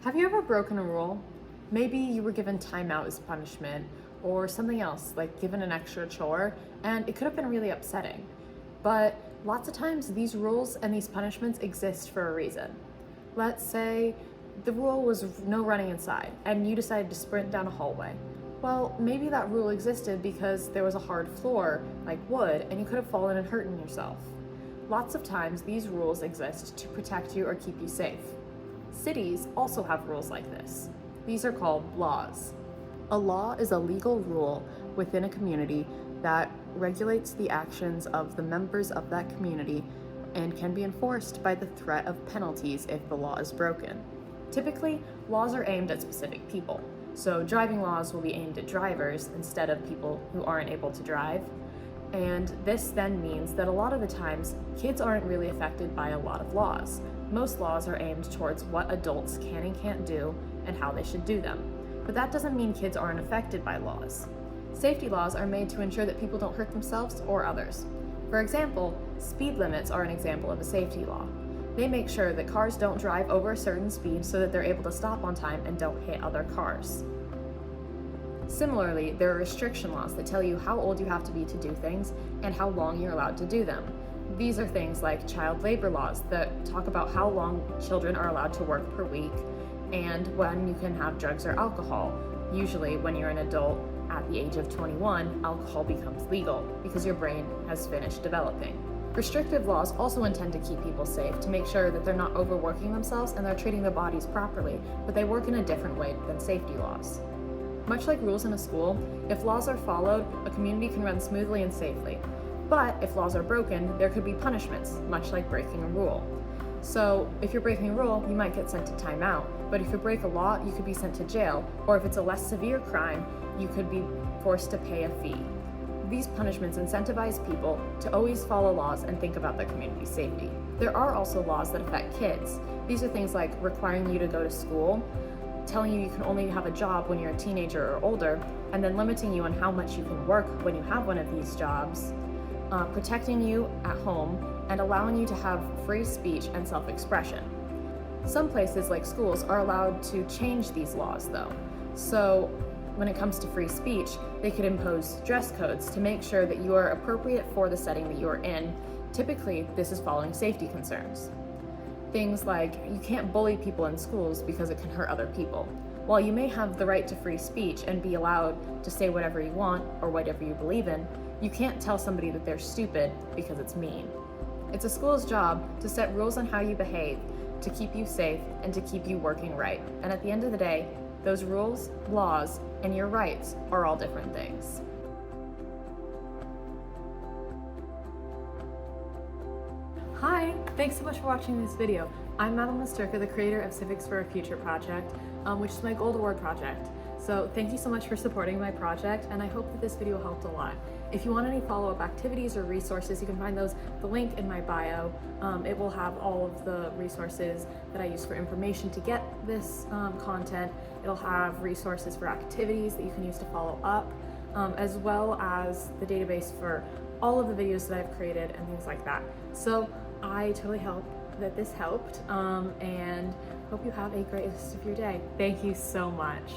Have you ever broken a rule? Maybe you were given timeout as punishment, or something else, like given an extra chore, and it could have been really upsetting. But lots of times these rules and these punishments exist for a reason. Let's say the rule was no running inside, and you decided to sprint down a hallway. Well, maybe that rule existed because there was a hard floor, like wood, and you could have fallen and hurt yourself. Lots of times these rules exist to protect you or keep you safe. Cities also have rules like this. These are called laws. A law is a legal rule within a community that regulates the actions of the members of that community and can be enforced by the threat of penalties if the law is broken. Typically, laws are aimed at specific people. So driving laws will be aimed at drivers instead of people who aren't able to drive. And this then means that a lot of the times, kids aren't really affected by a lot of laws. Most laws are aimed towards what adults can and can't do and how they should do them. But that doesn't mean kids aren't affected by laws. Safety laws are made to ensure that people don't hurt themselves or others. For example, speed limits are an example of a safety law. They make sure that cars don't drive over a certain speed so that they're able to stop on time and don't hit other cars. Similarly, there are restriction laws that tell you how old you have to be to do things and how long you're allowed to do them. These are things like child labor laws that talk about how long children are allowed to work per week and when you can have drugs or alcohol. Usually when you're an adult at the age of 21, alcohol becomes legal because your brain has finished developing. Restrictive laws also intend to keep people safe, to make sure that they're not overworking themselves and they're treating their bodies properly, but they work in a different way than safety laws. Much like rules in a school, if laws are followed, a community can run smoothly and safely. But if laws are broken, there could be punishments, much like breaking a rule. So if you're breaking a rule, you might get sent to timeout, but if you break a law, you could be sent to jail, or if it's a less severe crime, you could be forced to pay a fee. These punishments incentivize people to always follow laws and think about their community's safety. There are also laws that affect kids. These are things like requiring you to go to school, telling you can only have a job when you're a teenager or older, and then limiting you on how much you can work when you have one of these jobs, protecting you at home, and allowing you to have free speech and self-expression. Some places, like schools, are allowed to change these laws though. So when it comes to free speech, they could impose dress codes to make sure that you are appropriate for the setting that you're in. Typically, this is following safety concerns. Things like you can't bully people in schools because it can hurt other people. While you may have the right to free speech and be allowed to say whatever you want or whatever you believe in, you can't tell somebody that they're stupid because it's mean. It's a school's job to set rules on how you behave, to keep you safe, and to keep you working right. And at the end of the day, those rules, laws, and your rights are all different things. Hi, thanks so much for watching this video. I'm Madeline Masturka, the creator of Civics for a Future project, which is my Gold Award project. So thank you so much for supporting my project, and I hope that this video helped a lot. If you want any follow-up activities or resources, you can find the link in my bio. It will have all of the resources that I use for information to get this content. It'll have resources for activities that you can use to follow up, as well as the database for all of the videos that I've created and things like that. So I totally hope that this helped, and hope you have a great rest of your day. Thank you so much.